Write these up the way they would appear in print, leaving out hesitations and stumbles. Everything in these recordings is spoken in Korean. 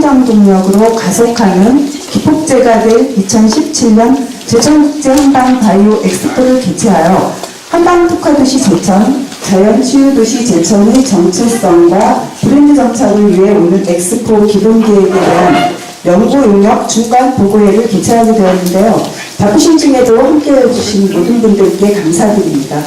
성장동력으로 가속하는 기폭제가 될 2017년 제천국제 한방 바이오 엑스포를 개최하여 한방 특화도시 제천, 자연치유도시 제천의 정체성과 브랜드 정착을 위해 오는 엑스포 기본 계획에 대한 연구 용역 중간 보고회를 개최하게 되었는데요. 바쁘신 중에도 함께해 주신 모든 분들께 감사드립니다.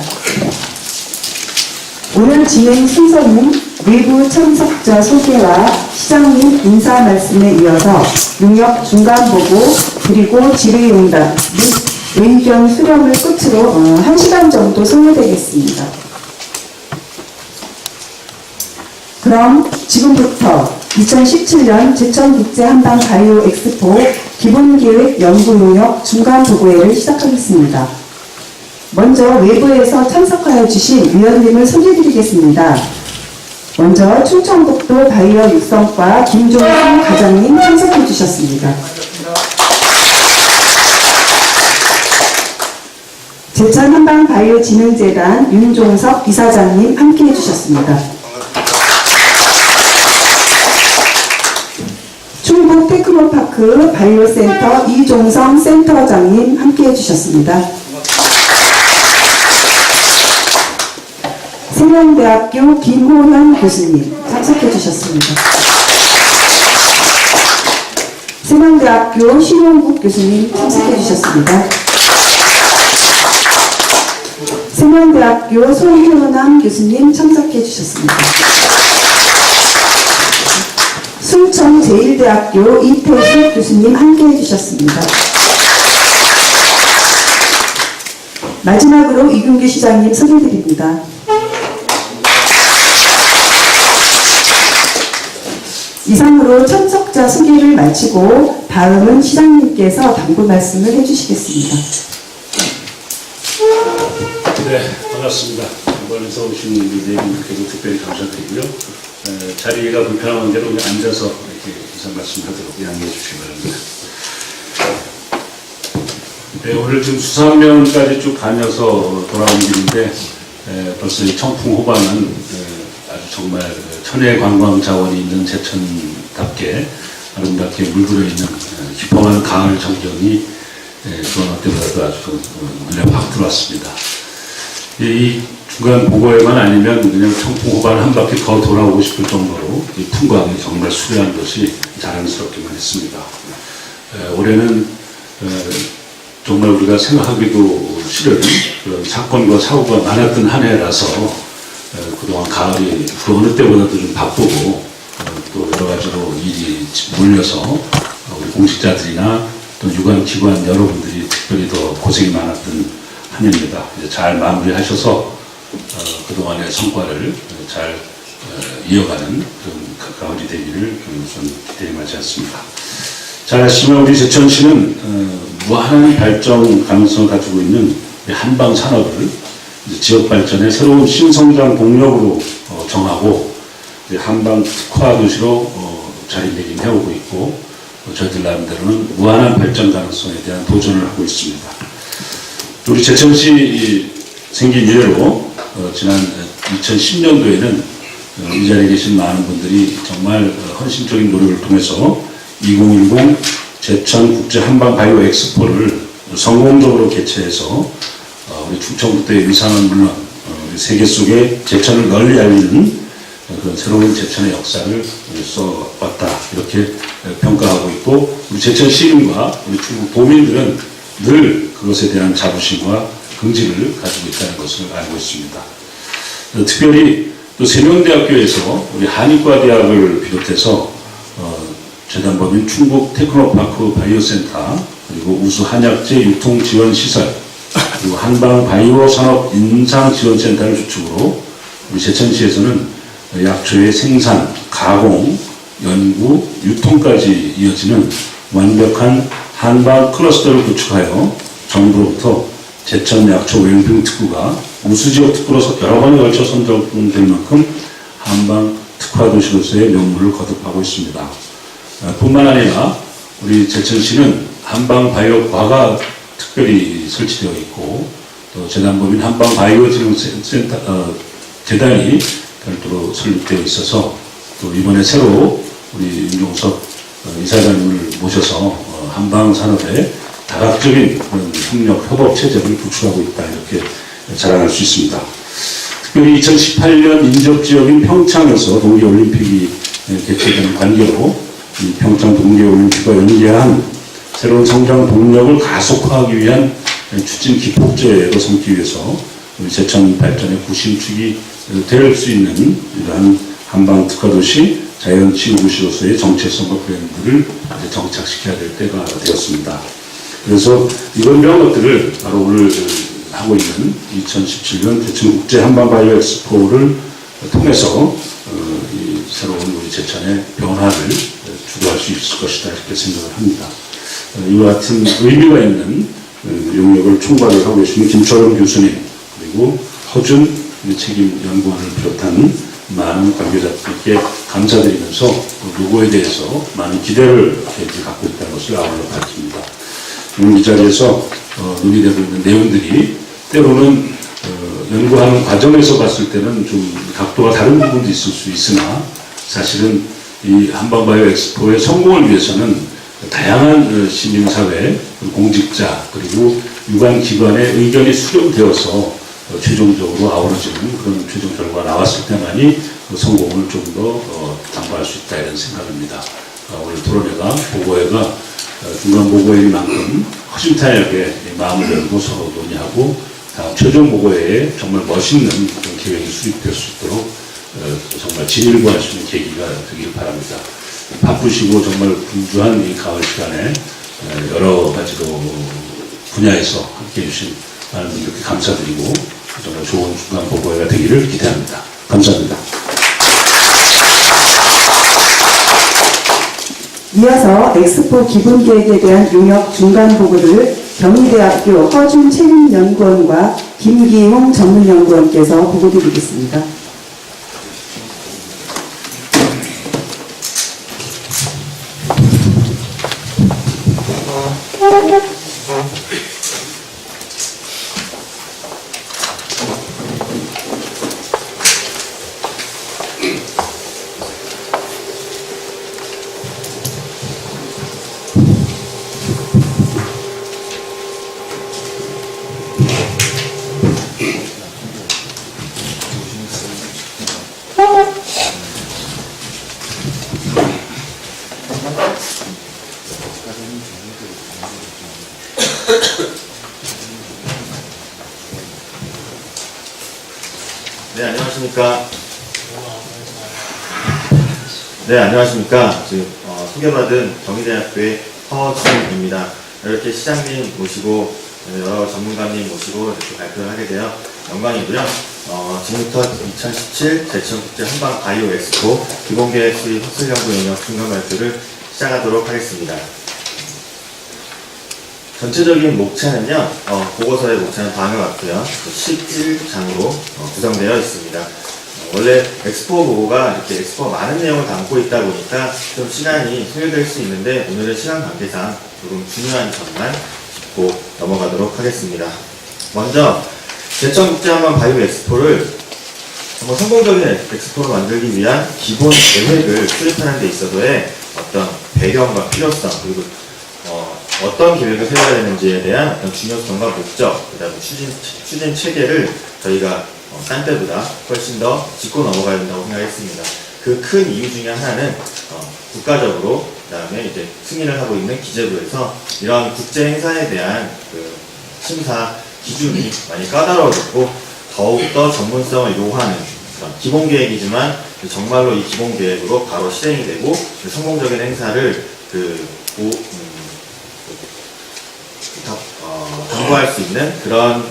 오늘 진행 순서는 외부 참석자 소개와 시장님 인사 말씀에 이어서 용역 중간 보고 그리고 질의응답 및 의견 수렴을 끝으로 1시간 정도 소요되겠습니다. 그럼 지금부터 2017년 제천국제 한방 바이오 엑스포 기본계획 연구 용역 중간 보고회를 시작하겠습니다. 먼저 외부에서 참석하여 주신 위원님을 소개드리겠습니다. 먼저 충청북도 바이오 육성과 김종순 과장님 참석해 주셨습니다. 제천 한방 바이오 진흥재단 윤종석 이사장님 함께해 주셨습니다. 충북 테크노파크 바이오센터 이종성 센터장님 함께해 주셨습니다. 세명대학교 김호현 교수님 참석해 주셨습니다. 세명대학교 신용국 교수님 참석해 주셨습니다. 세명대학교 손효남 교수님 참석해 주셨습니다. 순천제일대학교 이태수 교수님 함께해 주셨습니다. 마지막으로 이근규 시장님 소개드립니다. 이상으로 참석자 소개를 마치고 다음은 시장님께서 당부 말씀을 해주시겠습니다. 네, 반갑습니다. 이번에서 오신 우리 내분께도 특별히 감사드리고요. 자리가 불편한 대로 앉아서 이렇게 인사 말씀하도록 양해해 주시기 바랍니다. 네, 오늘 지금 수산면까지 쭉 다녀서 돌아온 길인데 벌써 이 청풍 호반은 아주 정말 천혜 관광 자원이 있는 제천답게 아름답게 물들어 있는 깊어가는 가을 전경이 그런 때보다도 아주 눈에 확 들어왔습니다. 이 중간 보고회만 아니면 그냥 청풍 호반 한 바퀴 더 돌아오고 싶을 정도로 이 풍광이 정말 수려한 것이 자랑스럽기만 했습니다. 올해는 정말 우리가 생각하기도 싫은 그런 사건과 사고가 많았던 한 해라서 그동안 가을이 그 어느 때보다도 좀 바쁘고 또 여러 가지로 일이 몰려서 우리 공직자들이나 또 유관기관 여러분들이 특별히 더 고생이 많았던 한 해입니다. 이제 잘 마무리하셔서 그동안의 성과를 잘 이어가는 그런 가을이 되기를 우선 기대에 마지 않습니다. 잘 아시지만 우리 제천시는 무한한 발전 가능성을 가지고 있는 한방 산업을 지역 발전의 새로운 신성장 동력으로 정하고 한방 특화 도시로 자리매김해오고 있고 저희들 나름대로는 무한한 발전 가능성에 대한 도전을 하고 있습니다. 우리 제천시 생긴 이래로 지난 2010년도에는 이 자리에 계신 많은 분들이 정말 헌신적인 노력을 통해서 2010 제천국제 한방 바이오 엑스포를 성공적으로 개최해서 우리 충청북도의 위상은 물론 세계 속에 제천을 널리 알리는 그런 새로운 제천의 역사를 써왔다 이렇게 평가하고 있고 우리 제천 시민과 우리 충북 도민들은 늘 그것에 대한 자부심과 긍지를 가지고 있다는 것을 알고 있습니다. 특별히 또 세명대학교에서 우리 한의과대학을 비롯해서 재단법인 충북 테크노파크 바이오센터 그리고 우수 한약재 유통지원시설 그리고 한방 바이오 산업 인상지원센터를 주축으로 우리 제천시에서는 약초의 생산, 가공, 연구, 유통까지 이어지는 완벽한 한방 클러스터를 구축하여 정부로부터 제천 약초 웰빙 특구가 우수지역 특구로 여러 번에 걸쳐 선정될 만큼 한방 특화 도시로서의 명물을 거듭하고 있습니다. 뿐만 아니라 우리 제천시는 한방 바이오 과가 특별히 설치되어 있고 또 재단법인 한방 바이오 진흥센터 재단이 별도로 설립되어 있어서 또 이번에 새로 우리 윤종석 이사장님을 모셔서 한방 산업의 다각적인 그런 협력, 협업 체제를 구축하고 있다 이렇게 자랑할 수 있습니다. 특별히 2018년 인접지역인 평창에서 동계올림픽이 개최되는 관계로 이 평창 동계올림픽과 연계한 새로운 성장 동력을 가속화하기 위한 추진 기폭제로 삼기 위해서 우리 제천 발전의 구심축이 될 수 있는 이러한 한방 특화도시 자연치유도시로서의 정체성과 브랜드를 이제 정착시켜야 될 때가 되었습니다. 그래서 이런 것들을 바로 오늘 하고 있는 2017년 제천국제 한방바이오 엑스포를 통해서 이 새로운 우리 제천의 변화를 주도할 수 있을 것이다 이렇게 생각을 합니다. 이와 같은 의미가 있는 용역을 총괄을 하고 계시는 김철원 교수님 그리고 허준 책임연구원을 비롯한 많은 관계자들께 감사드리면서 로고에 대해서 많은 기대를 갖고 있다는 것을 아울러 밝힙니다. 오늘 이 자리에서 논의되고 있는 내용들이 때로는 연구하는 과정에서 봤을 때는 좀 각도가 다른 부분도 있을 수 있으나 사실은 이 한방바이오 엑스포의 성공을 위해서는 다양한 시민사회, 공직자 그리고 유관기관의 의견이 수렴되어서 최종적으로 아우러지는 그런 최종 결과가 나왔을 때만이 그 성공을 좀 더 담보할 수 있다 이런 생각입니다. 오늘 토론회가 보고회가 중간 보고회인 만큼 허심탄회하게 마음을 열고 서로 논의하고 다음 최종 보고회에 정말 멋있는 그런 계획이 수립될 수 있도록 정말 진일보할 수 있는 계기가 되기를 바랍니다. 바쁘시고 정말 분주한 이 가을 시간에 여러 가지로 분야에서 함께해 주신 많은 분들께 감사드리고 정말 좋은 중간 보고회가 되기를 기대합니다. 감사합니다. 이어서 엑스포 기본 계획에 대한 용역 중간 보고를 경희대학교 허준 책임연구원과 김기홍 전문연구원께서 보고드리겠습니다. 네, 안녕하십니까. 네, 안녕하십니까. 지금 소개받은 경희대학교의 허준입니다. 이렇게 시장님 모시고 여러 전문가님 모시고 이렇게 발표를 하게 되어 영광이고요. 지금부터 2017 제천국제 한방 바이오 엑스포 기본계획 수립 학술연구 용역 중간 발표를 시작하도록 하겠습니다. 전체적인 목차는요, 보고서의 목차는 다음과 같고요. 11장으로 구성되어 있습니다. 원래 엑스포 보고가 이렇게 엑스포 많은 내용을 담고 있다 보니까 좀 시간이 소요될 수 있는데 오늘은 시간 관계상 조금 중요한 점만 짚고 넘어가도록 하겠습니다. 먼저 제천국제 한방 바이오 엑스포를 정말 성공적인 엑스포를 만들기 위한 기본 계획을 수립하는 데 있어서의 어떤 배경과 필요성 그리고 어떤 계획을 세워야 되는지에 대한 어떤 중요성과 목적, 그 다음에 추진 체계를 저희가 딴 때보다 훨씬 더 짚고 넘어가야 된다고 생각했습니다. 그 큰 이유 중에 하나는 국가적으로, 그 다음에 이제 승인을 하고 있는 기재부에서 이러한 국제 행사에 대한 그 심사 기준이 많이 까다로워졌고 더욱더 전문성을 요하는 그런 기본 계획이지만 정말로 이 기본 계획으로 바로 실행이 되고 성공적인 행사를 담보할 수 있는 그런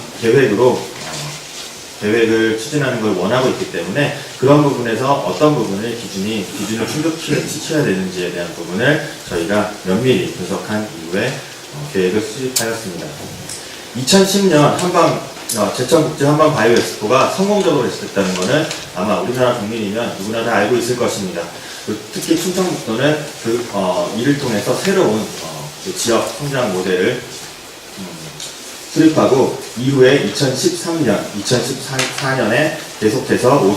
계획을 추진하는 걸 원하고 있기 때문에 그런 부분에서 어떤 부분을 기준을 충족시켜야 되는지에 대한 부분을 저희가 면밀히 분석한 이후에 계획을 수립하였습니다. 2010년 제천국제 한방 바이오 엑스포가 성공적으로 됐다는 것은 아마 우리나라 국민이면 누구나 다 알고 있을 것입니다. 특히 충청북도는 이를 통해서 새로운 지역 성장 모델을 수립하고 이후에 2014년에 계속해서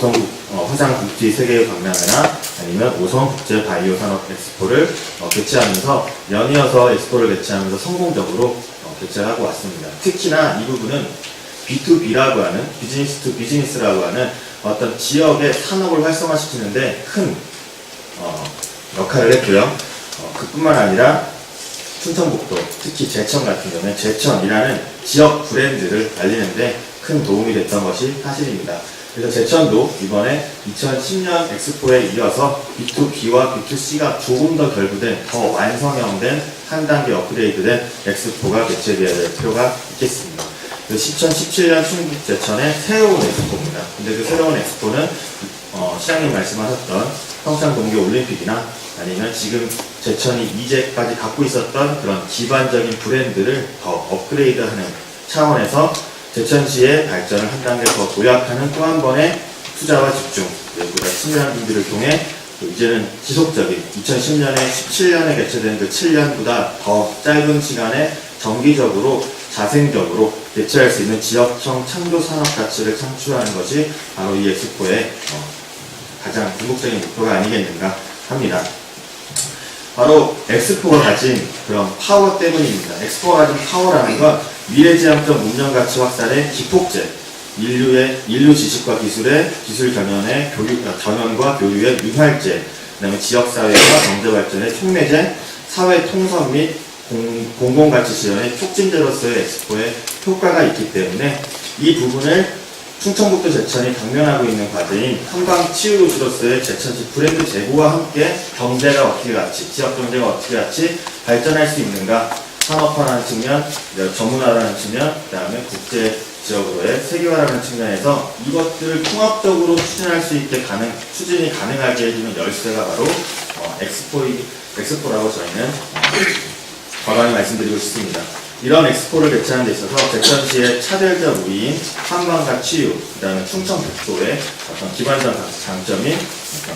화상국지 세계 박람회나 아니면 오성국제 바이오 산업 엑스포를 개최하면서 연이어서 엑스포를 개최하면서 성공적으로 개최하고 왔습니다. 특히나 이 부분은 B2B라고 하는 비즈니스 투 비즈니스라고 하는 어떤 지역의 산업을 활성화시키는데 큰 역할을 했고요. 그뿐만 아니라 충청북도, 특히 제천 같은 경우는 제천이라는 지역 브랜드를 알리는데 큰 도움이 됐던 것이 사실입니다. 그래서 제천도 이번에 2010년 엑스포에 이어서 B2B와 B2C가 조금 더 결부된, 더 완성형된 한 단계 업그레이드된 엑스포가 개최되어야 될 필요가 있겠습니다. 2017년 충북 제천의 새로운 엑스포입니다. 근데 그 새로운 엑스포는 시장님 말씀하셨던 평창 동계올림픽이나 아니면 지금 제천이 이제까지 갖고 있었던 그런 기반적인 브랜드를 더 업그레이드하는 차원에서 제천시의 발전을 한 단계 더 도약하는 또 한 번의 투자와 집중, 그리고 친밀한 준비를 통해 이제는 지속적인 2010년에 17년에 개최된 그 7년보다 더 짧은 시간에 정기적으로 자생적으로 개최할 수 있는 지역형 창조 산업 가치를 창출하는 것이 바로 이 엑스포의 가장 궁극적인 목표가 아니겠는가 합니다. 바로 엑스포가 가진 그런 파워 때문입니다. 엑스포가 가진 파워라는 건 미래지향적 문명 가치 확산의 기폭제, 인류 지식과 기술 전환과 교류의 융활제, 그다음에 지역사회와 경제발전의 촉매제, 사회 통선 및 공공가치 실현의 촉진제로서의 엑스포에 효과가 있기 때문에 이 부분을 충청북도 제천이 당면하고 있는 과제인 한방치유도시로서의 제천시 브랜드 제고와 함께 경제가 어떻게 같이, 지역 경제가 어떻게 같이 발전할 수 있는가, 산업화라는 측면, 전문화라는 측면, 그 다음에 국제 지역으로의 세계화라는 측면에서 이것들을 통합적으로 추진할 수 있게 추진이 가능하게 해주는 열쇠가 바로 엑스포라고 저희는 과감히 말씀드리고 싶습니다. 이런 엑스포를 개최하는 데 있어서 제천시의 차별적 우위인 한방과 치유, 그 다음에 충청북도의 어떤 기반적 장점인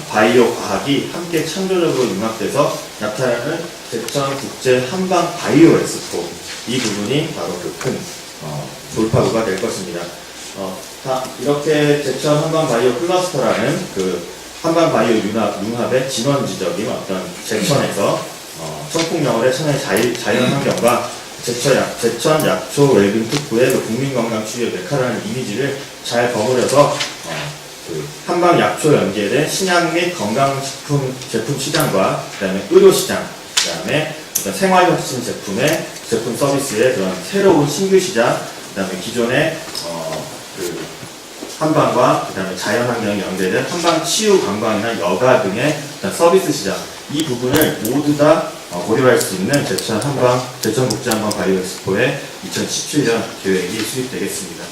바이오 과학이 함께 창조적으로 융합돼서 나타나는 제천 국제 한방 바이오 엑스포, 이 부분이 바로 그 큰 돌파구가 될 것입니다. 이렇게 제천 한방 바이오 클러스터라는 그 한방 바이오 융합의 진원지적인 어떤 제천에서 청풍영월의 천의 자연 환경과 제천 약초 웰빙 특구의 국민건강 치유의 메카라는 이미지를 잘 버무려서 그 한방 약초 연계된 신약 및 건강식품 제품 시장과 그다음에 의료 시장, 그다음에 생활혁신 제품 서비스의 그런 새로운 신규 시장, 그다음에 기존의 그 한방과 그다음에 자연환경이 연계된 한방 치유 관광이나 여가 등의 서비스 시장, 이 부분을 모두 다 고려할 수 있는 제천국제 한방 바이오 엑스포의 2017년 계획이 수립되겠습니다.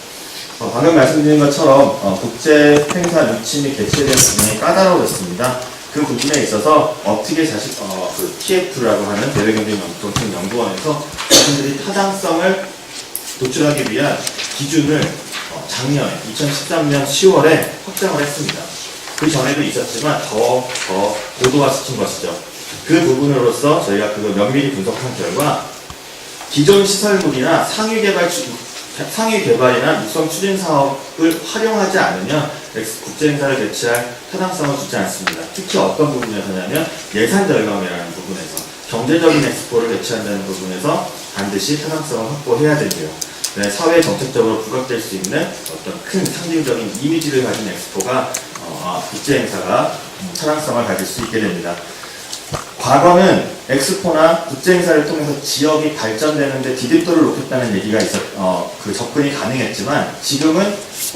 방금 말씀드린 것처럼 국제 행사 유치이 개최된 부분이 까다로워졌습니다. 그 부분에 있어서 어떻게 그 TF라고 하는 대외경제연구원에서 자신들이 타당성을 도출하기 위한 기준을 작년에 2013년 10월에 확정을 했습니다. 그 전에도 있었지만 더 고도화시킨 것이죠. 그 부분으로서 저희가 그걸 면밀히 분석한 결과 기존 시설물이나 상위 개발이나 육성 추진 사업을 활용하지 않으면 국제 행사를 개최할 타당성을 주지 않습니다. 특히 어떤 부분에서냐면 예산 절감이라는 부분에서, 경제적인 엑스포를 개최한다는 부분에서 반드시 타당성을 확보해야 되고요. 사회 정책적으로 부각될 수 있는 어떤 큰 상징적인 이미지를 가진 엑스포가 국제 행사가 타당성을 가질 수 있게 됩니다. 과거는 엑스포나 국제 행사를 통해서 지역이 발전되는데 디딤돌을 놓겠다는 얘기가 그 접근이 가능했지만, 지금은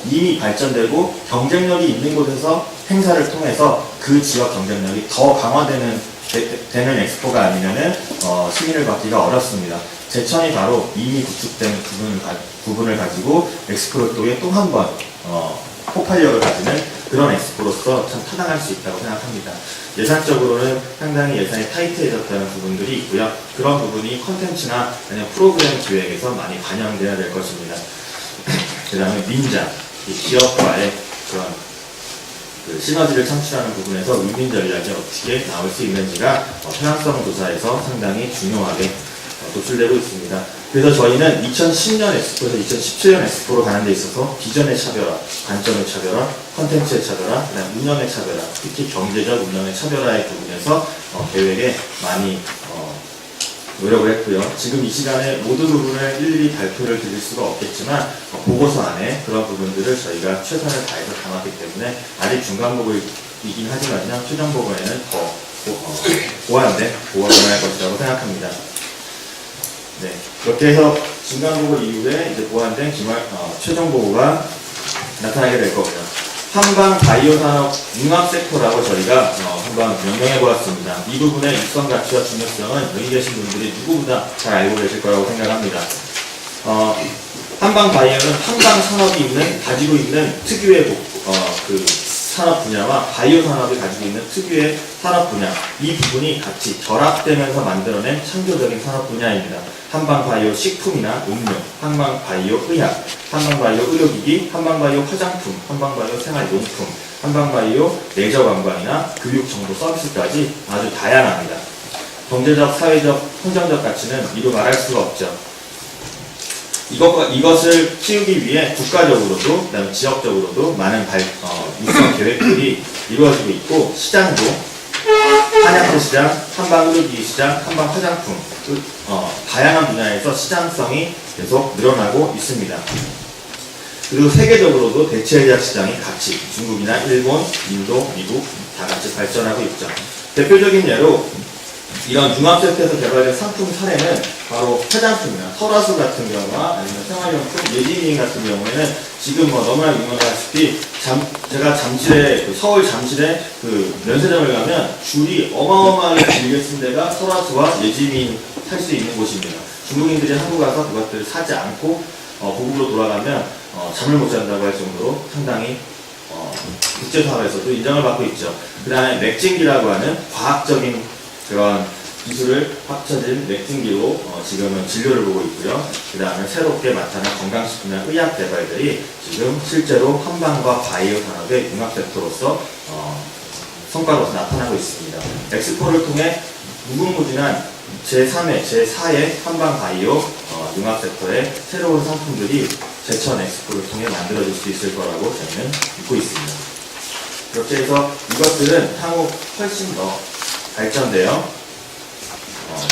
이미 발전되고 경쟁력이 있는 곳에서 행사를 통해서 그 지역 경쟁력이 더 강화되는 엑스포가 아니면은 승인을 받기가 어렵습니다. 제천이 바로 이미 구축된 부분을 가지고 엑스포를 통해 또 한 번 폭발력을 가지는 그런 엑스포로서 참 타당할 수 있다고 생각합니다. 예산적으로는 상당히 예산이 타이트해졌다는 부분들이 있고요. 그런 부분이 컨텐츠나 아니면 프로그램 기획에서 많이 반영돼야 될 것입니다. 그 다음에 민자, 기업과의 그런 그 시너지를 창출하는 부분에서 윈윈 전략이 어떻게 나올 수 있는지가 편향성 조사에서 상당히 중요하게 도출되고 있습니다. 그래서 저희는 2010년 엑스포에서 2017년 엑스포로 가는 데 있어서 비전의 차별화, 관점의 차별화, 컨텐츠의 차별화, 그다음 운영의 차별화, 특히 경제적 운영의 차별화의 부분에서 계획에 많이 노력을 했고요. 지금 이 시간에 모든 부분을 일일이 발표를 드릴 수가 없겠지만 보고서 안에 그런 부분들을 저희가 최선을 다해서 담았기 때문에 아직 중간보고이긴 하지만요. 최종 보고에는 더 보완된 보고가 나올 것이라고 생각합니다. 네, 그렇게 해서 중간보고 이후에 이제 보완된 최종 보고가 나타나게 될 거고요. 한방 바이오 산업 융합 섹터라고 저희가 한번 명명해 보았습니다. 이 부분의 입성 가치와 중요성은 여기 계신 분들이 누구보다 잘 알고 계실 거라고 생각합니다. 한방 바이오는 한방 산업이 가지고 있는 특유의 그 산업 분야와 바이오 산업이 가지고 있는 특유의 산업 분야, 이 부분이 같이 결합되면서 만들어낸 창조적인 산업 분야입니다. 한방 바이오 식품이나 음료, 한방 바이오 의학, 한방 바이오 의료기기, 한방 바이오 화장품, 한방 바이오 생활용품, 한방 바이오 레저 관광이나 교육 정보 서비스까지 아주 다양합니다. 경제적, 사회적, 행정적 가치는 이루 말할 수가 없죠. 이것을 키우기 위해 국가적으로도, 그다음에 지역적으로도 많은 육성 계획들이 이루어지고 있고, 시장도 한약재 시장, 한방 의료기기 시장, 한방 화장품, 다양한 분야에서 시장성이 계속 늘어나고 있습니다. 그리고 세계적으로도 대체의학 시장이 같이 중국이나 일본, 인도, 미국 다 같이 발전하고 있죠. 대표적인 예로 이런 융합세트에서 개발된 상품 사례는 바로 화장품이나 설화수 같은 경우와 아니면 생활용품, 예지민 같은 경우에는 지금 너무나 유명하다시피 제가 서울 잠실에 그 면세점을 가면 줄이 어마어마하게 길게 쓴 데가 설화수와 예지민 살 수 있는 곳입니다. 중국인들이 한국 와서 그것들을 사지 않고 고국으로 돌아가면 잠을 못 잔다고 할 정도로 상당히 국제사회에서도 인정을 받고 있죠. 그 다음에 맥진기라고 하는 과학적인 그런 기술을 합쳐진 맥진기로 지금은 진료를 보고 있고요. 그 다음에 새롭게 나타난 건강식품이나 의학 개발들이 지금 실제로 한방과 바이오 산업의 융합섹터로서 성과로서 나타나고 있습니다. 엑스포를 통해 무궁무진한 제3회, 제4회 한방 바이오 융합섹터의 새로운 상품들이 제천 엑스포를 통해 만들어질 수 있을 거라고 저희는 믿고 있습니다. 그렇게 해서 이것들은 향후 훨씬 더 발전되어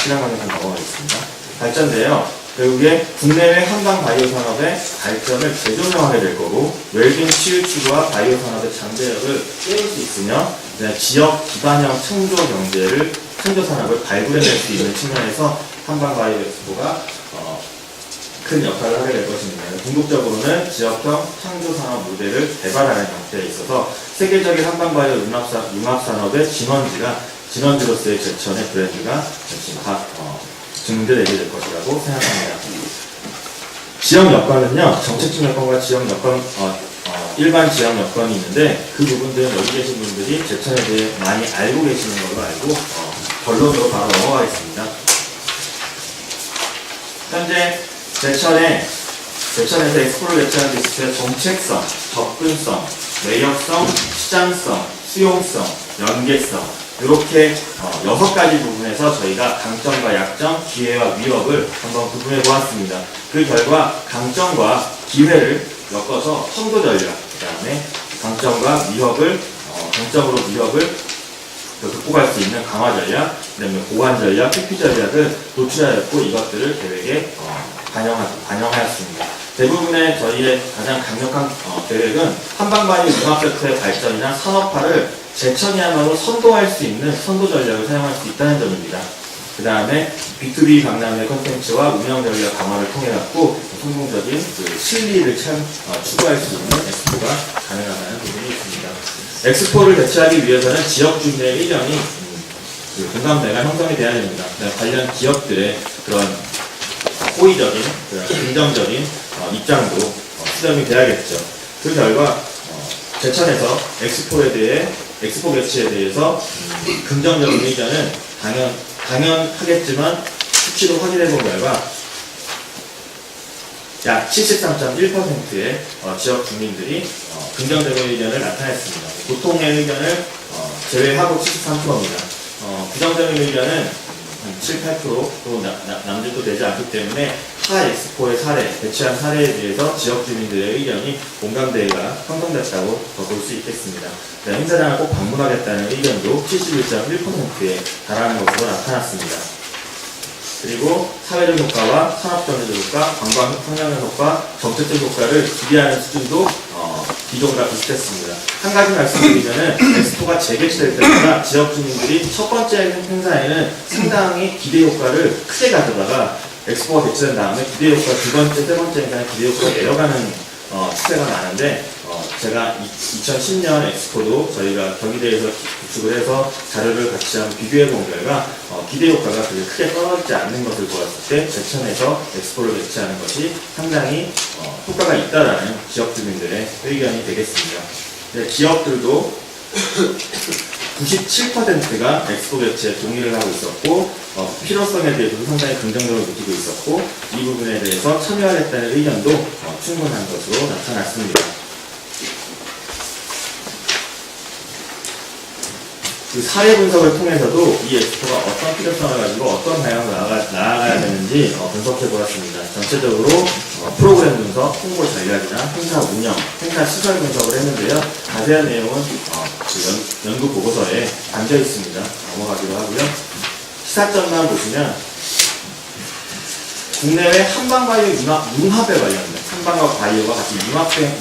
시간 관계상 넘어가겠습니다. 발전되어 결국에 국내외 한방 바이오 산업의 발전을 재조명하게 될 거고, 웰빙 치유 추구와 바이오 산업의 잠재력을 깨울 수 있으며 지역 기반형 창조 산업을 발굴해낼 수 있는 측면에서 한방 바이오 엑스포가 큰 역할을 하게 될 것입니다. 궁극적으로는 지역형 창조 산업 모델을 개발하는 형태에 있어서 세계적인 한방 바이오 융합 산업의 진원지로서의 제천의 브랜드가 증대되게 될 것이라고 생각합니다. 지역 여건은요, 정책적 여건과 지역 여건, 일반 지역 여건이 있는데, 그 부분들은 여기 계신 분들이 제천에 대해 많이 알고 계시는 걸로 알고, 결론으로 바로 넘어가겠습니다. 현재 제천에서 엑스포를 개최하는 데 있어서 정책성, 접근성, 매력성, 시장성, 수용성, 연계성, 이렇게 6가지 부분에서 저희가 강점과 약점, 기회와 위협을 한번 구분해 보았습니다. 그 결과 강점과 기회를 엮어서 선도 전략, 그 다음에 강점과 위협을, 강점으로 위협을 극복할 수 있는 강화 전략, 그 다음에 보완 전략, 회피 전략을 도출하였고, 이것들을 계획에 반영하였습니다. 대부분의 저희의 가장 강력한 계획은 한방바이오 융합섹터의 발전이나 산업화를 제천이야말로 선도할 수 있는 선도 전략을 사용할 수 있다는 점입니다. 그 다음에 B2B 박람회 컨텐츠와 운영 전략 강화를 통해 갖고 성공적인 실리를 추구할 수 있는 엑스포가 가능하다는 부분이 있습니다. 엑스포를 개최하기 위해서는 지역 주민의 의견이 공감대가 형성이 돼야 됩니다. 관련 기업들의 그런 호의적인, 긍정적인 입장도 수렴이 돼야겠죠. 그 결과 제천에서 엑스포 개최에 대해서 긍정적인 의견은 당연하겠지만 수치로 확인해 본 결과 약 73.1%의 지역 주민들이 긍정적인 의견을 나타냈습니다. 보통의 의견을 제외하고 73%입니다. 부정적인 의견은 한 7, 8%또 남짓도 되지 않기 때문에 타 엑스포의 사례, 배치한 사례에 대해서 지역 주민들의 의견이 공감대가 형성됐다고 볼 수 있겠습니다. 행사장을 꼭 방문하겠다는 의견도 71.1%에 달하는 것으로 나타났습니다. 그리고 사회적 효과와 산업적인 효과, 관광 성장적 효과, 정책적 효과를 기대하는 수준도 기존과 비슷했습니다. 한 가지 말씀드리면은 엑스포가 재개최될 때마다 지역 주민들이 첫 번째 행사에는 상당히 기대 효과를 크게 가져다가 엑스포가 개최된 다음에 기대 효과 두 번째, 세 번째 행사에 기대 효과가 내려가는 추세가 나는데 제가 2010년 엑스포도 저희가 경희대에서 구축을 해서 자료를 같이 한번 비교해 본 결과 기대 효과가 그렇게 크게 떨어지지 않는 것을 보았을 때 제천에서 엑스포를 개최하는 것이 상당히 효과가 있다라는 지역 주민들의 의견이 되겠습니다. 기업들도 97%가 엑스포 개최에 동의를 하고 있었고 필요성에 대해서도 상당히 긍정적으로 느끼고 있었고 이 부분에 대해서 참여하겠다는 의견도 충분한 것으로 나타났습니다. 그 사례 분석을 통해서도 이 엑스포가 어떤 필요성을 가지고 어떤 방향으로 나아가야 되는지 분석해 보았습니다. 전체적으로 프로그램 분석, 홍보 전략이나 행사 운영, 행사 시설 분석을 했는데요. 자세한 내용은 그 연구 보고서에 담겨 있습니다. 넘어가기로 하고요. 시사점만 보시면 국내외 한방바이오 융합에 관련된 한방과 바이오가 같이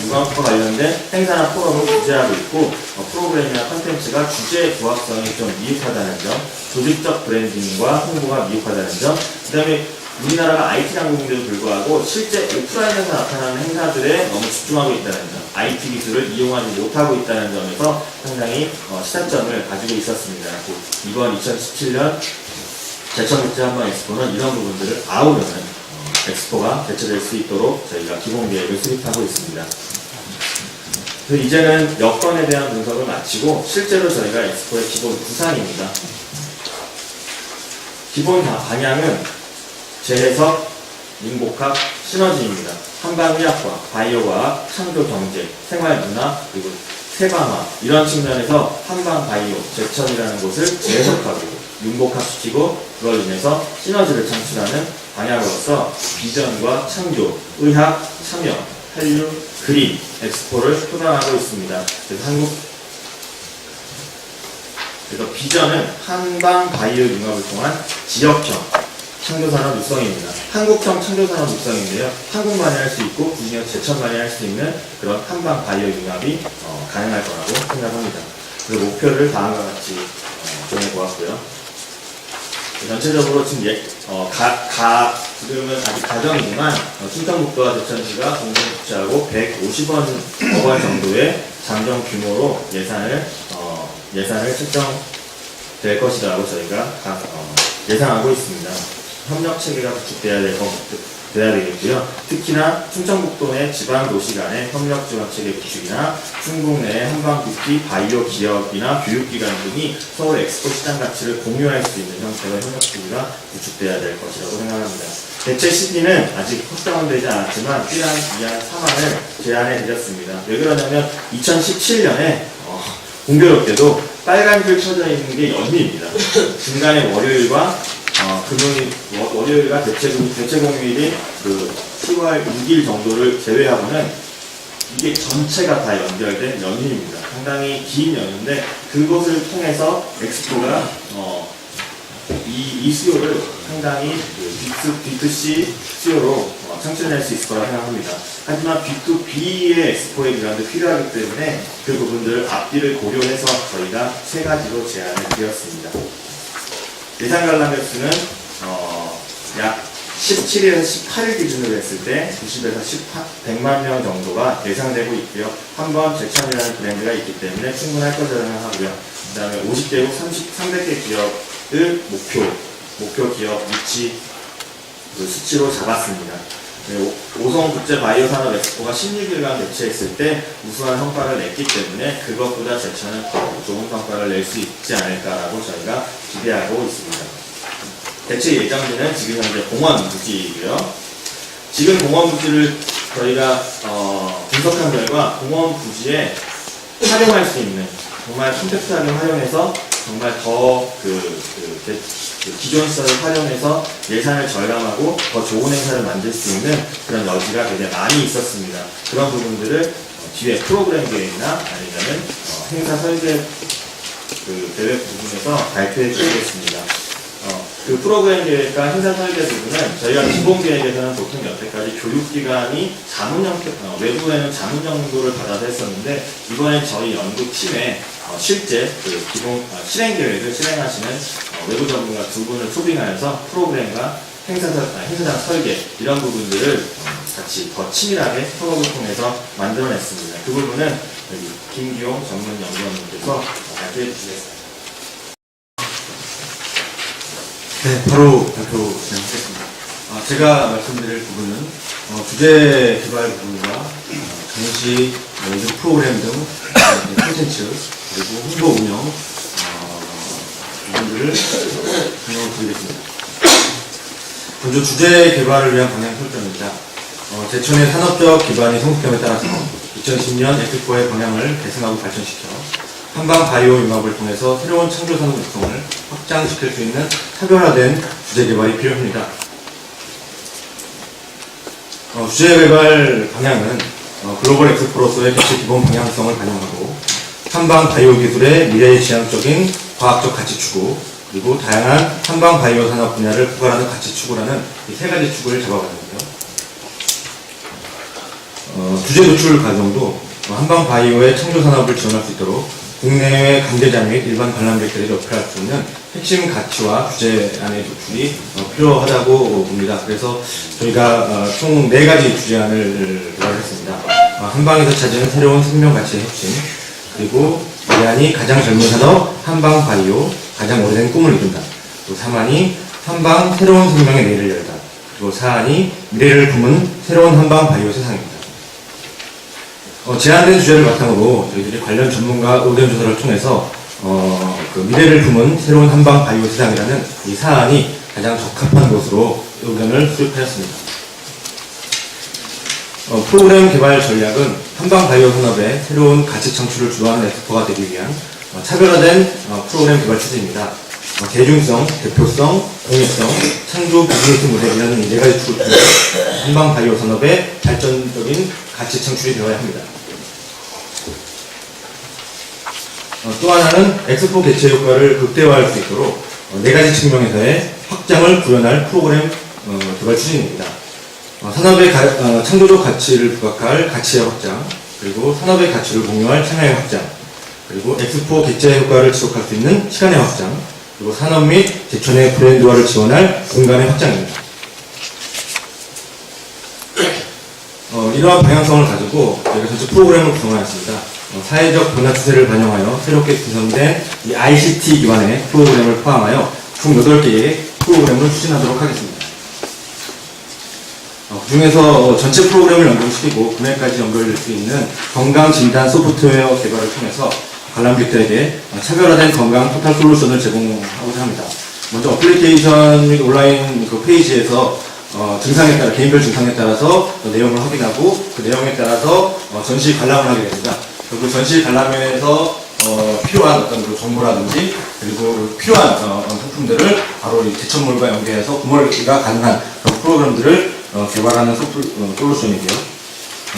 융합과 관련된 행사나 포럼을 주재하고 있고 프로그램이나 컨텐츠가 주제의 부합성이 좀 미흡하다는 점, 조직적 브랜딩과 홍보가 미흡하다는 점, 그 다음에 우리나라가 IT 강국인데도 불구하고 실제 오프라인에서 나타나는 행사들에 너무 집중하고 있다는 점, IT 기술을 이용하지 못하고 있다는 점에서 상당히 시사점을 가지고 있었습니다. 이번 2017년 제천국제 한방 엑스포는 이런 부분들을 아우르는 엑스포가 개최될 수 있도록 저희가 기본 계획을 수립하고 있습니다. 그래서 이제는 여건에 대한 분석을 마치고 실제로 저희가 엑스포의 기본 구상입니다. 기본 방향은 재해석, 융복합, 시너지입니다. 한방의학과, 바이오과학, 창조경제, 생활문화, 그리고 세방화 이런 측면에서 한방바이오, 제천이라는 곳을 재해석하고 융복합시키고 그걸 인해서 시너지를 창출하는 방향으로서 비전과 창조, 의학, 참여, 한류, 그림, 엑스포를 표방하고 있습니다. 그래서 비전은 한방 바이오 융합을 통한 지역형 창조산업 육성입니다. 한국형 창조산업 육성인데요. 한국만이 할 수 있고 국내 제천만이 할 수 있는 그런 한방 바이오 융합이 가능할 거라고 생각합니다. 그 목표를 다음과 같이 정해보았고요. 전체적으로 지금 지금은 아직 가정이지만 충청북도와 제천시가 공동 부채하고 150억 원 정도의 잠정 규모로 예산을 책정될 것이라고 저희가 예상하고 있습니다. 협력 체계가 구축돼야 되겠고요. 특히나 충청북도 내 지방 도시 간의 협력 지원 체계 구축이나 충북 내 한방뷰티 바이오 기업이나 교육기관 등이 서울 엑스포 시장 가치를 공유할 수 있는 형태의 협력 체계가 구축돼야 될 것이라고 생각합니다. 개최 시기는 아직 확정되지 않았지만 1안, 2안, 3안을 제안해 드렸습니다. 왜 그러냐면 2017년에 공교롭게도 빨간 줄 쳐져 있는 게 연휴입니다. 중간에 월요일과 월요일과 대체 공휴일인 그 10월 6일 정도를 제외하고는 이게 전체가 다 연결된 연휴입니다. 상당히 긴 연휴인데 그것을 통해서 엑스포가 이 수요를 상당히 B2C 수요로 창출해낼 수 있을 거라고 생각합니다. 하지만 B2B의 엑스포의 기간도 필요하기 때문에 그 부분들을 앞뒤를 고려해서 저희가 세 가지로 제안을 드렸습니다. 예상 관람 횟수는 약 17에서 18일 기준으로 했을 때 90에서 100만 명 정도가 예상되고 있고요. 한번 제천이라는 브랜드가 있기 때문에 충분할 것이라고 생각하고요. 그 다음에 50개국 300개 기업을 목표 기업 위치 수치로 잡았습니다. 오성국제 바이오 산업 엑스포가 16일간 개최했을 때 우수한 성과를 냈기 때문에 그것보다 제천은 더 좋은 성과를 낼 수 있지 않을까라고 저희가 기대하고 있습니다. 개최 예정지는 지금 현재 공원 부지이고요. 지금 공원 부지를 저희가 분석한 결과 공원 부지에 활용할 수 있는 정말 컴팩트하게 활용해서 정말 더 그 기존 시설을 활용해서 예산을 절감하고 더 좋은 행사를 만들 수 있는 그런 여지가 굉장히 많이 있었습니다. 그런 부분들을 뒤에 프로그램 계획이나 아니면은 행사 설계 그 계획 부분에서 발표해 드리겠습니다. 그 프로그램 계획과 행사 설계 부분은 저희가 기본 계획에서는 보통 여태까지 교육기관이 자문 형태, 외부에는 자문 정도를 받아서 했었는데, 이번에 저희 연구팀에 실제 그 기본 실행 계획을 실행하시는 외부 전문가 두 분을 초빙하여서 프로그램과 행사장 설계 이런 부분들을 같이 더 치밀하게 협업을 통해서 만들어냈습니다. 그 부분은 여기 김기용 전문 연구원님께서 발표해 주시겠습니다. 네, 바로 발표 진행하겠습니다. 제가 말씀드릴 부분은 주제 개발 부분과 전시, 연구 프로그램 등 콘텐츠, 그리고 홍보 운영 부분들을 설명을 드리겠습니다. 먼저 주제 개발을 위한 방향 설정입니다. 제천의 산업적 기반이 성숙됨에 따라서 2010년 엑스포의 방향을 개선하고 발전시켜 한방 바이오 융합을 통해서 새로운 창조 산업 육성을 확장시킬 수 있는 차별화된 주제 개발이 필요합니다. 주제 개발 방향은 글로벌 엑스포로서의 개최 기본 방향성을 반영하고 한방 바이오 기술의 미래지향적인 과학적 가치 추구, 그리고 다양한 한방 바이오 산업 분야를 포괄하는 가치 추구라는 이 세 가지 축을 잡아가는데요. 주제 노출 과정도 한방 바이오의 창조 산업을 지원할 수 있도록 국내외 관계자 및 일반 관람객들이 접할 수 있는 핵심 가치와 주제 안의 노출이 필요하다고 봅니다. 그래서 저희가 총 4가지 주제안을 개발했습니다. 한방에서 찾은 새로운 생명 가치의 핵심, 그리고 미래안이 가장 젊은 산업 한방 바이오, 가장 오래된 꿈을 이룬다. 또 3안이 한방 새로운 생명의 내일을 열다. 그리고 4안이 미래를 품은 새로운 한방 바이오 세상입니다. 제안된 주제를 바탕으로 저희들이 관련 전문가 의견 조사를 통해서 그 미래를 품은 새로운 한방 바이오 세상이라는 이 사안이 가장 적합한 것으로 의견을 수립하였습니다. 프로그램 개발 전략은 한방 바이오 산업의 새로운 가치 창출을 주도하는 엑스포가 되기 위한 차별화된 프로그램 개발 추진입니다. 대중성, 대표성, 공익성, 창조 비즈니스 모델이라는 이 4가지 축을 통해 한방 바이오 산업의 발전적인 가치 창출이 되어야 합니다. 또 하나는 엑스포 개최 효과를 극대화할 수 있도록 4가지 측면에서의 확장을 구현할 프로그램 개발 추진입니다. 산업의 창조적 가치를 부각할 가치의 확장, 그리고 산업의 가치를 공유할 참여의 확장, 그리고 엑스포 개최 효과를 지속할 수 있는 시간의 확장, 그리고 산업 및 제천의 브랜드화를 지원할 공간의 확장입니다. 이러한 방향성을 가지고 저희가 전체 프로그램을 구성하였습니다. 사회적 변화 추세를 반영하여 새롭게 구성된 이 ICT 기반의 프로그램을 포함하여 총 8개의 프로그램을 추진하도록 하겠습니다. 그 중에서 전체 프로그램을 연동시키고 구매까지 연결될 수 있는 건강진단 소프트웨어 개발을 통해서 관람객들에게 차별화된 건강 토탈 솔루션을 제공하고자 합니다. 먼저 어플리케이션 및 온라인 그 페이지에서 증상에 따라, 개인별 증상에 따라서 내용을 확인하고 그 내용에 따라서 전시 관람을 하게 됩니다. 그 전시 관람에서 필요한 어떤 정보라든지 그리고 필요한 상품들을 바로 제천몰과 연계해서 구매가 가능한 그런 프로그램들을 개발하는 솔루션이고요.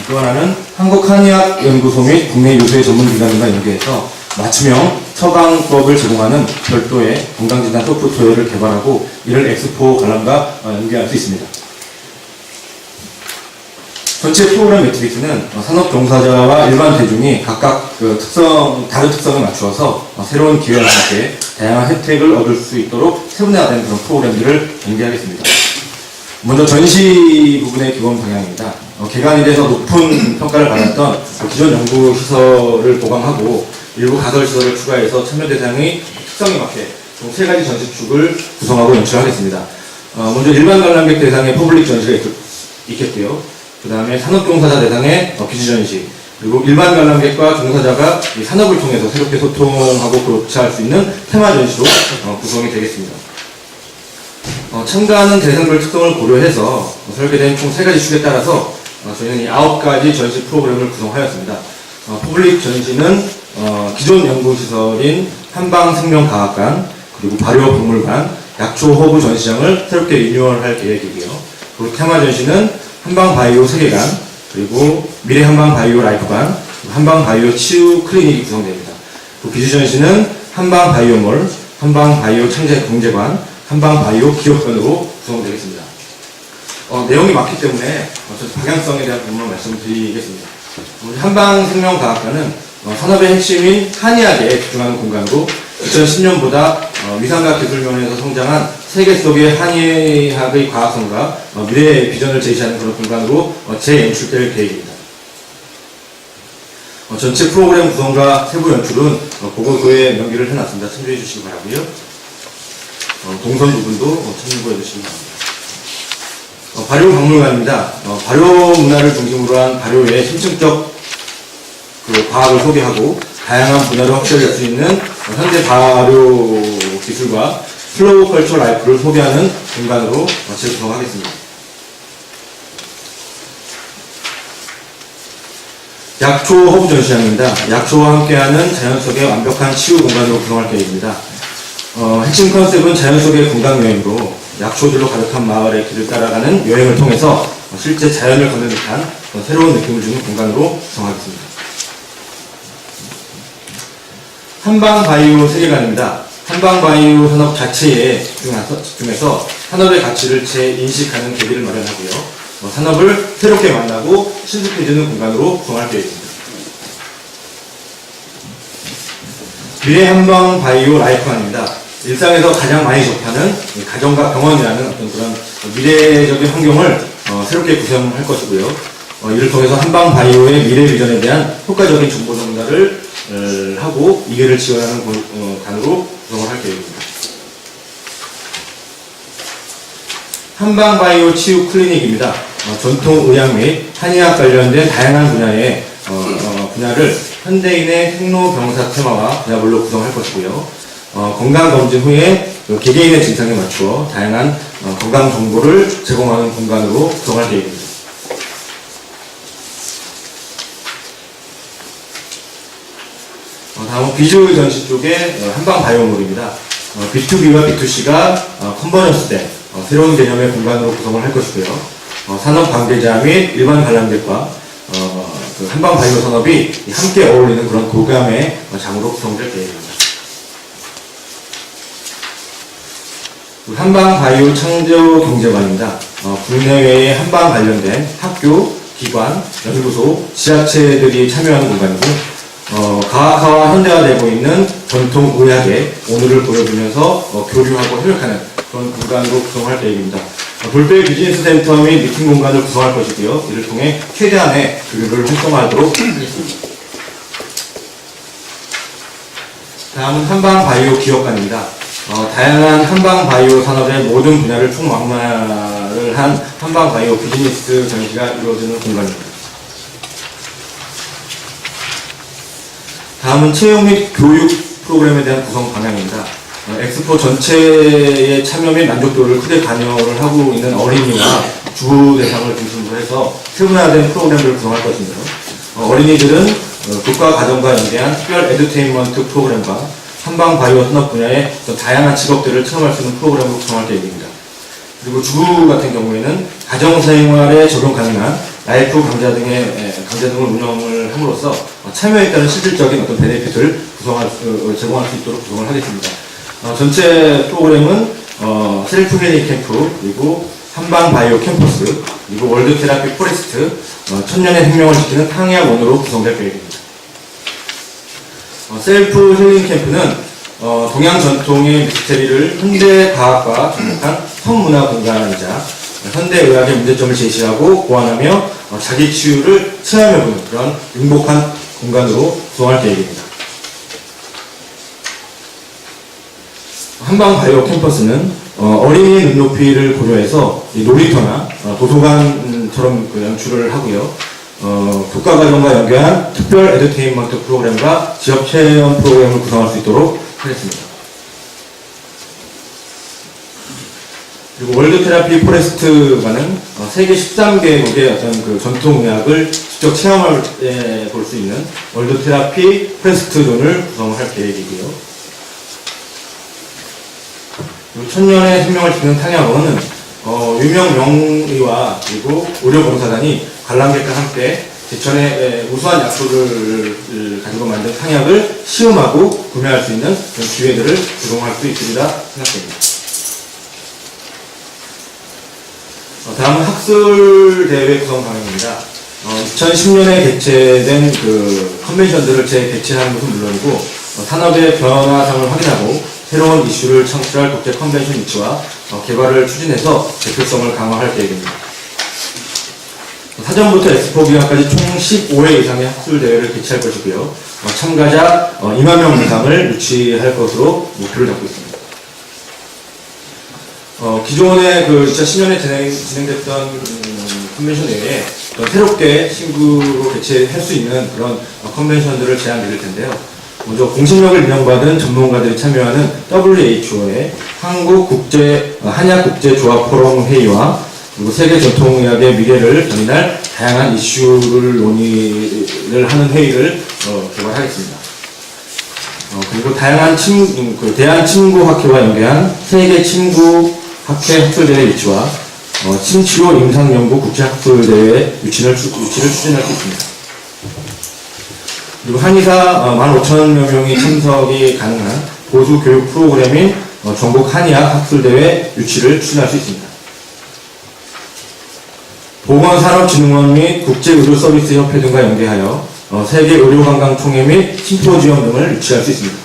또 하나는 한국한의학연구소 및 국내 유수의 전문기관과 연계해서 맞춤형 처방법을 제공하는 별도의 건강진단 소프트웨어를 개발하고 이를 엑스포 관람과 연계할 수 있습니다. 전체 프로그램 매트릭스는 산업 종사자와 일반 대중이 각각 다른 특성에 맞추어서 새로운 기회와 함께 다양한 혜택을 얻을 수 있도록 세분화된 그런 프로그램들을 연계하겠습니다. 먼저 전시 부분의 기본 방향입니다. 개관일에서 높은 평가를 받았던 기존 연구시설을 보강하고 일부 가설시설을 추가해서 참여 대상의 특성에 맞게 총 3가지 전시축을 구성하고 연출하겠습니다. 먼저 일반 관람객 대상의 퍼블릭 전시가 있겠고요. 그 다음에 산업종사자 대상의 퀴즈 전시, 그리고 일반 관람객과 종사자가 이 산업을 통해서 새롭게 소통하고 교차할 수 있는 테마 전시로 구성이 되겠습니다. 참가하는 대상별 특성을 고려해서 설계된 총 3가지 축에 따라서 저희는 이 9가지 전시 프로그램을 구성하였습니다. 퍼블릭 전시는 기존 연구시설인 한방생명과학관, 그리고 발효박물관, 약초 허브 전시장을 새롭게 리뉴얼할 계획이고요. 그리고 테마 전시는 한방바이오 세계관, 그리고 미래 한방바이오 라이프관, 한방바이오 치유 클리닉이 구성됩니다. 그 비즈 전시는 한방바이오몰, 한방바이오 창제 경제관, 한방바이오 기업관으로 구성되겠습니다. 내용이 많기 때문에 방향성에 대한 부분을 말씀드리겠습니다. 우리 한방생명과학과는 산업의 핵심인 한의학에 집중하는 공간으로 2010년보다 위상과 기술 면에서 성장한 세계 속의 한의학의 과학성과 미래의 비전을 제시하는 그런 공간으로 재연출될 계획입니다. 전체 프로그램 구성과 세부 연출은 보고서에 명기를 해놨습니다. 참조해 주시기 바라고요. 동선 부분도 참고해 주시기 바랍니다. 발효박물관입니다. 발효 문화를 중심으로 한 발효의 심층적 과학을 소개하고 다양한 분야로 확대될 수 있는 현대 발효 기술과 슬로우 컬처 라이프를 소개하는 공간으로 재구성하겠습니다. 약초 허브 전시장입니다. 약초와 함께하는 자연 속의 완벽한 치유 공간으로 구성할 계획입니다. 핵심 컨셉은 자연 속의 건강 여행으로 약초들로 가득한 마을의 길을 따라가는 여행을 통해서 실제 자연을 걷는 듯한 새로운 느낌을 주는 공간으로 구성하겠습니다. 한방바이오 세계관입니다. 한방바이오 산업 자체에 집중해서 산업의 가치를 재인식하는 계기를 마련하고요. 산업을 새롭게 만나고 신속해지는 공간으로 구성할 계획입니다. 미래 한방바이오 라이프관입니다. 일상에서 가장 많이 접하는 가정과 병원이라는 어떤 그런 미래적인 환경을 새롭게 구성할 것이고요. 이를 통해서 한방바이오의 미래 비전에 대한 효과적인 정보 전달을 하고 이해를 지원하는 관으로 구성을 할 계획입니다. 한방바이오 치유 클리닉입니다. 전통의학 및 한의학 관련된 다양한 분야의 분야를 현대인의 생로병사 테마와 분야별로 구성할 것이고요. 건강검진 후에 개개인의 증상에 맞추어 다양한 건강 정보를 제공하는 공간으로 구성할 계획입니다. 다음은 비주 전시 쪽의 한방바이오몰입니다. B2B와 B2C가 컨버전스된 새로운 개념의 공간으로 구성을 할 것이고요. 산업 관계자 및 일반 관람객과 한방바이오 산업이 함께 어울리는 그런 고감의 장으로 구성될 계획입니다. 한방바이오 창조 경제관입니다. 국내외의 한방 관련된 학교, 기관, 연구소, 지자체들이 참여하는 공간이고 과학화와 현대화되고 있는 전통의학의 오늘을 보여주면서 교류하고 협력하는 그런 공간으로 구성할 계획입니다. 돌배 비즈니스 센터 및 미팅 공간을 구성할 것이고요. 이를 통해 최대한의 교류를 활성화하도록 하겠습니다. 다음은 한방바이오 기업관입니다. 다양한 한방바이오 산업의 모든 분야를 총망라를 한 한방바이오 비즈니스 전시가 이루어지는 공간입니다. 다음은 채용 및 교육 프로그램에 대한 구성 방향입니다. 엑스포 전체의 참여 및 만족도를 크게 관여를 하고 있는 어린이와 주부 대상을 중심으로 해서 세분화된 프로그램을 구성할 것입니다. 어린이들은 교과 과정과 연계한 특별 에듀테인먼트 프로그램과 한방바이오 산업 분야의 다양한 직업들을 체험할 수 있는 프로그램으로 구성할 계획입니다. 그리고 주부 같은 경우에는 가정생활에 적용 가능한 라이프 강좌 등을 운영을 함으로써 참여에 따른 실질적인 어떤 베네핏을 제공할 수 있도록 구성을 하겠습니다. 전체 프로그램은 셀프 힐링 캠프, 그리고 한방바이오 캠퍼스, 그리고 월드 테라피 포레스트, 천년의 생명을 지키는 탕야원으로 구성될 계획입니다. 셀프 힐링 캠프는 동양 전통의 미스테리를 현대 과학과 접목한 성문화 공간이자 현대의학의 문제점을 제시하고 보완하며 자기 치유를 체험해보는 그런 행복한 공간으로 구성할 계획입니다. 한방바이오 캠퍼스는 어린이의 눈높이를 고려해서 놀이터나 도서관처럼 연출을 하고요. 교과과정과 연계한 특별 에듀테인먼트 프로그램과 지역체험 프로그램을 구성할 수 있도록 하겠습니다. 그리고 월드 테라피 포레스트관은 세계 13개국의 어떤 전통의학을 직접 체험할 볼 수 있는 월드 테라피 포레스트 존을 구성할 계획이고요. 그리고 천년의 생명을 지키는 탕약은 유명 명의와 그리고 의료봉사단이 관람객과 함께 제천의 우수한 약초를 가지고 만든 탕약을 시음하고 구매할 수 있는 그런 기회들을 제공할 수 있으리라 생각됩니다. 다음은 학술대회 구성 방향입니다. 2010년에 개최된 그 컨벤션들을 재개최하는 것은 물론이고 산업의 변화상을 확인하고 새로운 이슈를 창출할 국제 컨벤션 유치와 개발을 추진해서 대표성을 강화할 계획입니다. 사전부터 엑스포 기간까지 총 15회 이상의 학술대회를 개최할 것이고요. 참가자 2만 명 이상을 유치할 것으로 목표를 잡고 있습니다. 기존에 그 2010년에 진행됐던 컨벤션 외에 새롭게 신규로 개최할 수 있는 그런 컨벤션들을 제안드릴 텐데요. 먼저 공신력을 인정받은 전문가들이 참여하는 WHO의 한약국제조합 포럼 회의와 그리고 세계 전통의학의 미래를 견인할 다양한 이슈를 논의를 하는 회의를 개발하겠습니다. 그리고 다양한 대한친구학회와 연계한 세계 친구학회 학술대회 유치와 침치료 임상연구 국제학술대회 유치를 추진할 수 있습니다. 그리고 한의사 15,000여 명이 참석이 가능한 보수 교육 프로그램인 전국 한의학 학술대회 유치를 추진할 수 있습니다. 보건산업진흥원 및 국제의료서비스협회 등과 연계하여 세계의료관광총회 및 심포지엄 등을 유치할 수 있습니다.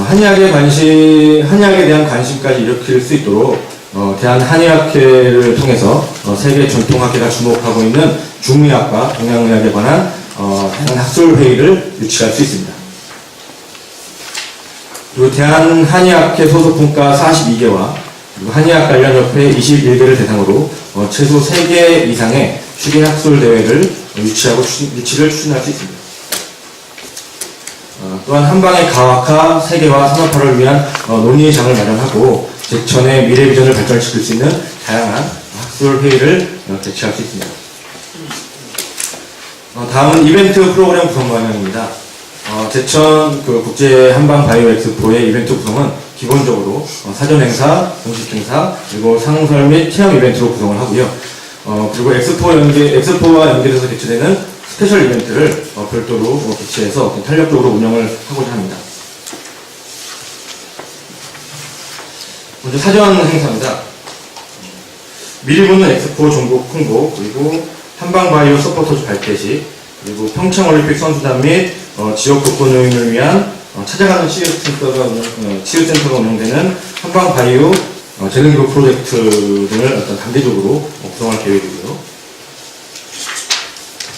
한의학에 대한 관심까지 일으킬 수 있도록 대한한의학회를 통해서 세계 전통학회가 주목하고 있는 중의학과 동양의학에 관한 학술회의를 유치할 수 있습니다. 그리고 대한한의학회 소속 분과 42개와 그리고 한의학 관련 협회 21개를 대상으로 최소 3개 이상의 추진 학술 대회를 유치를 추진할 수 있습니다. 또한 한방의 가학화, 세계화, 산업화를 위한 논의장을 마련하고 제천의 미래 비전을 발전시킬 수 있는 다양한 학술 회의를 개최할 수 있습니다. 다음은 이벤트 프로그램 구성 방향입니다. 제천 국제 한방 바이오 엑스포의 이벤트 구성은 기본적으로 사전 행사, 공식 행사, 그리고 상설 및 체험 이벤트로 구성을 하고요. 그리고 엑스포와 연계돼서 개최되는 스페셜 이벤트를 별도로 개최해서 탄력적으로 운영을 하고자 합니다. 먼저 사전 행사입니다. 미리 보는 엑스포 전국 홍보, 그리고 한방바이오 서포터즈 발대식, 그리고 평창올림픽 선수단 및 지역 독거 노인을 위한 찾아가는 치유센터가 운영되는 한방바이오 재능기부 프로젝트 등을 단계적으로 구성할 계획이고요.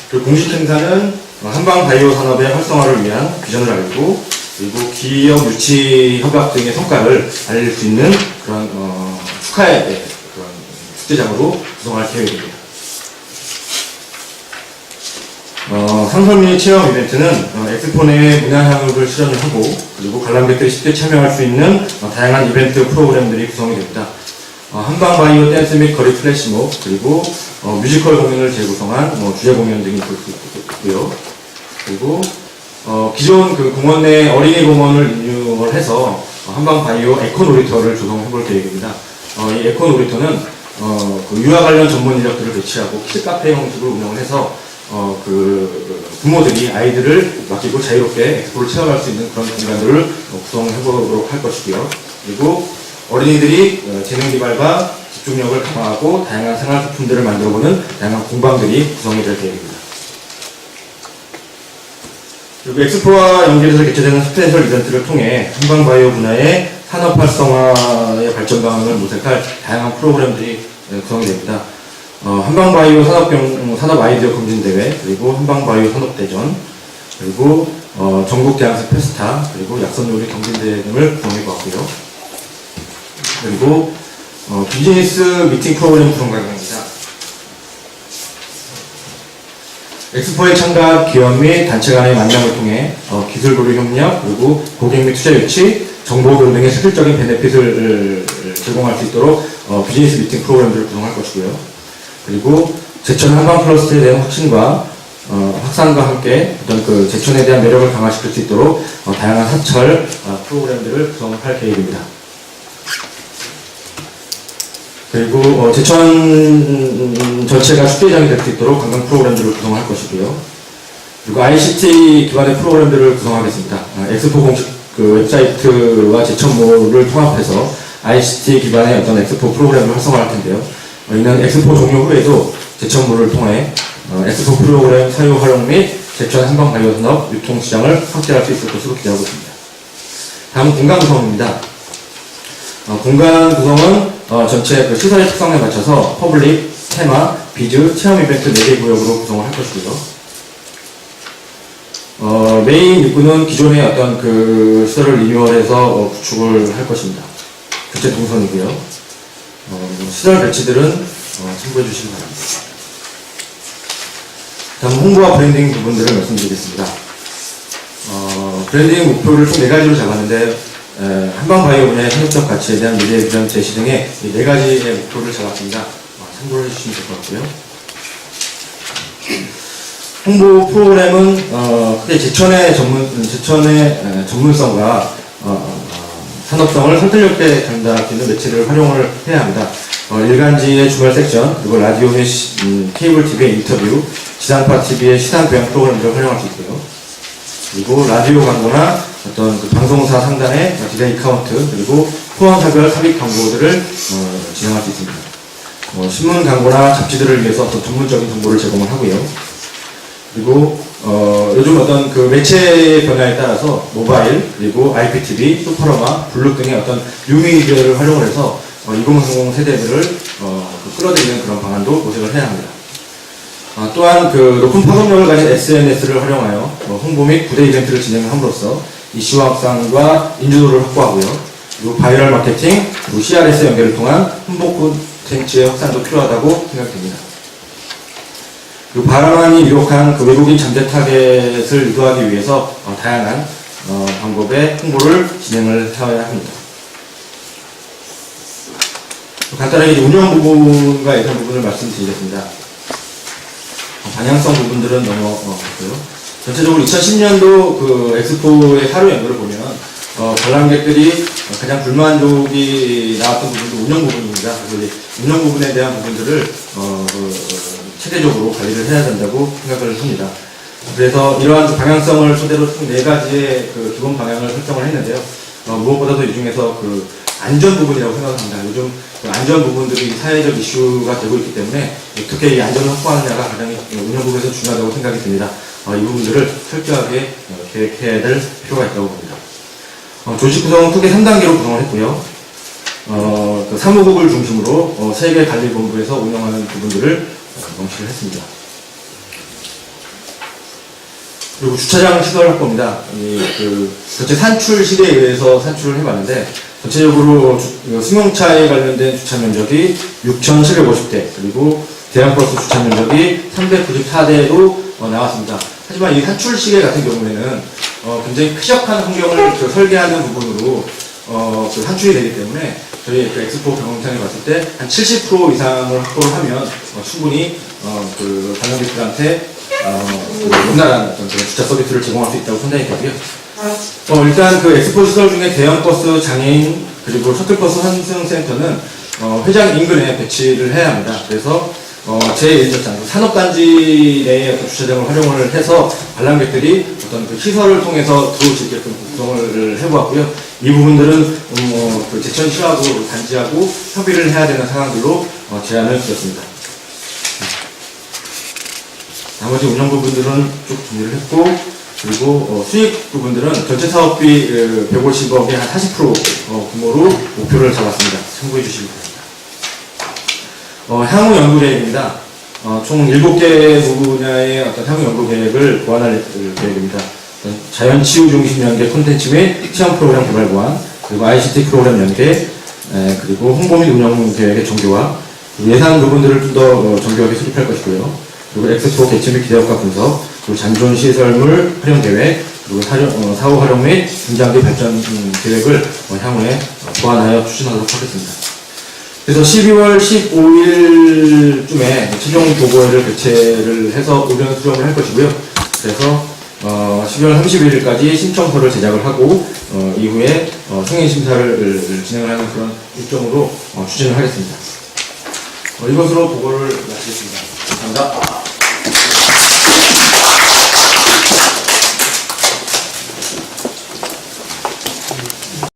그리고 공식 행사는 한방바이오 산업의 활성화를 위한 비전을 알리고, 그리고 기업 유치 협약 등의 성과를 알릴 수 있는 그런 축하의 그런 축제장으로 구성할 계획입니다. 상설 및 체험 이벤트는 엑스포 내에 문화향을 실현을 하고, 그리고 관람객들이 쉽게 참여할 수 있는 다양한 이벤트 프로그램들이 구성이 됩니다. 한방바이오 댄스 및 거리 플래시몹, 그리고 뮤지컬 공연을 재구성한 주제 공연 등이 있을 수 있고요. 그리고 기존 공원 내 어린이 공원을 리뉴얼해서 한방바이오 에코놀이터를 조성해볼 계획입니다. 이 에코놀이터는 유아 관련 전문 인력들을 배치하고 키즈카페 형식으로 운영을 해서 부모들이 아이들을 맡기고 자유롭게 엑스포를 체험할 수 있는 그런 공간들을 구성해보도록 할 것이고요. 그리고 어린이들이 재능 개발과 집중력을 강화하고 다양한 생활 소품들을 만들어보는 다양한 공방들이 구성이 될 계획입니다. 그리고 엑스포와 연계해서 개최되는 스페셜 이벤트를 통해 한방바이오 분야의 산업 활성화의 발전 방향을 모색할 다양한 프로그램들이 구성이 됩니다. 한방바이오 산업 아이디어 검진대회, 그리고 한방바이오 산업대전, 그리고 전국 대학생 페스타, 그리고 약선요리 경진대회 등을 구성해 보았고요. 그리고 비즈니스 미팅 프로그램 구성 방향입니다. 엑스포에 참가한 기업 및 단체 간의 만남을 통해 기술 교류 협력, 그리고 고객 및 투자 유치, 정보 교류 등의 실질적인 베네핏을 제공할 수 있도록 비즈니스 미팅 프로그램들을 구성할 것이고요. 그리고 제천 한방 클러스터에 대한 확신과 확산과 함께 어떤 그 제천에 대한 매력을 강화시킬 수 있도록 다양한 사찰 프로그램들을 구성할 계획입니다. 그리고 제천 전체가 축제장이 될 수 있도록 관광 프로그램들을 구성할 것이고요. 그리고 ICT 기반의 프로그램들을 구성하겠습니다. 엑스포 공식 그 웹사이트와 제천몰을 통합해서 ICT 기반의 어떤 엑스포 프로그램을 활성화할 텐데요. 이는 엑스포 종료 후에도 제천몰을 통해 엑스포 프로그램 사유 활용 및 제천 한방바이오 산업 유통시장을 확대할 수 있을 것으로 기대하고 있습니다. 다음은 공간 구성입니다. 공간 구성은 전체 그 시설의 특성에 맞춰서 퍼블릭, 테마, 비즈, 체험 이벤트 4개 구역으로 구성을 할 것이고요. 메인 입구는 기존의 어떤 그 시설을 리뉴얼해서 구축을 할 것입니다. 교체 동선이고요. 시설 배치들은 참고해 주시기 바랍니다. 다음 홍보와 브랜딩 부분들을 말씀드리겠습니다. 브랜딩 목표를 총 4가지로 잡았는데 한방바이오 분야의 산업적 가치에 대한 미래 비전 제시 등의 이 4가지의 목표를 잡았습니다. 참고를 해주시면 될 것 같고요. 홍보 프로그램은 크게 제천의 전문성과 산업성을 설득력 있게 전달할 수 있는 매체를 활용을 해야 합니다. 일간지의 주말 섹션, 그리고 라디오 및 케이블 TV의 인터뷰, 지상파 TV의 시상 교양 프로그램들을 활용할 수 있고요. 그리고 라디오 광고나 어떤 그 방송사 상단의 디자인 카운트, 그리고 후원사별 삽입 광고들을 진행할 수 있습니다. 신문 광고나 잡지들을 위해서 어떤 전문적인 정보를 제공을 하고요. 그리고 요즘 어떤 그 매체 변화에 따라서 모바일, 그리고 IPTV, 슈퍼로마, 블루 등의 어떤 뉴미디어를 활용을 해서 2030 세대들을 끌어들이는 그런 방안도 모색을 해야 합니다. 또한 그 높은 파급력을 가진 SNS를 활용하여 홍보 및 부대 이벤트를 진행함으로써 이슈 확산과 인지도를 확보하고요. 그리고 바이럴 마케팅, 그리고 CRS 연계를 통한 홍보 콘텐츠의 확산도 필요하다고 생각됩니다. 그리고 바람만이 유력한 그 외국인 잠재 타겟을 유도하기 위해서 다양한 방법의 홍보를 진행을 해야 합니다. 간단하게 운영 부분과 예산 부분을 말씀드리겠습니다. 방향성 부분들은 넘어갔고요. 전체적으로 2010년도 그 엑스포의 사료 연구를 보면 관람객들이 가장 불만족이 나왔던 부분도 운영 부분입니다. 그래서 운영 부분에 대한 부분들을 체계적으로 관리를 해야 된다고 생각을 합니다. 그래서 이러한 방향성을 토대로 총 4가지의 그 기본 방향을 설정을 했는데요. 무엇보다도 이 중에서 그 안전 부분이라고 생각합니다. 요즘 그 안전 부분들이 사회적 이슈가 되고 있기 때문에 어떻게 이 안전을 확보하느냐가 가장 운영 부분에서 중요하다고 생각이 듭니다. 이 부분들을 철저하게 계획해야 될 필요가 있다고 봅니다. 조직 구성은 크게 3단계로 구성을 했고요. 그 사무국을 중심으로 세계관리본부에서 운영하는 부분들을 명시를 했습니다. 그리고 주차장 시설 확보입니다. 전체 산출 시대에 의해서 산출을 해봤는데 전체적으로 승용차에 관련된 주차 면적이 6,750대, 그리고 대형버스 주차 면적이 394대로 나왔습니다. 하지만 이 산출 시계 같은 경우에는 굉장히 쾌적한 환경을 설계하는 부분으로 그 산출이 되기 때문에 저희 그 엑스포 경험장에 봤을 때 한 70% 이상을 확보를 하면 충분히 그 관람객들한테 원활한 어떤 주차 서비스를 제공할 수 있다고 판단이 되고요. 일단 그 엑스포 시설 중에 대형버스, 장애인, 그리고 셔틀버스 환승센터는 회장 인근에 배치를 해야 합니다. 그래서 제1저장 산업단지 내의 어떤 주차장을 활용을 해서 관람객들이 어떤 그 시설을 통해서 들어올 수 있게끔 구성을 해보았고요. 이 부분들은 그 제천시하고 단지하고 협의를 해야 되는 상황들로 제안을 드렸습니다. 나머지 운영 부분들은 쭉 정리를 했고, 그리고 수익 부분들은 전체 사업비 150억의 한 40% 규모로 목표를 잡았습니다. 참고해 주시기 바랍니다. 향후 연구 계획입니다. 총 7개 분야의 어떤 향후 연구 계획을 고안할 계획입니다. 자연치유 중심 연계 콘텐츠 및 시험 프로그램 개발 고안, 그리고 ICT 프로그램 연계, 그리고 홍보 및 운영 계획의 정교화, 예산 부분들을 좀 더 정교하게 수립할 것이고요. 그리고 엑스포 개최 및 기대효과 분석, 그리고 잔존 시설물 활용 계획, 그리고 사후 활용 및 중장기 발전 계획을 향후에 보완하여 추진하도록 하겠습니다. 그래서 12월 15일쯤에 최종 보고회를 개최를 해서 의견 수정을 할 것이고요. 그래서 12월 31일까지 신청서를 제작을 하고 이후에 승인 심사를 진행을 하는 그런 일정으로 추진을 하겠습니다. 이것으로 보고를 마치겠습니다. 감사합니다.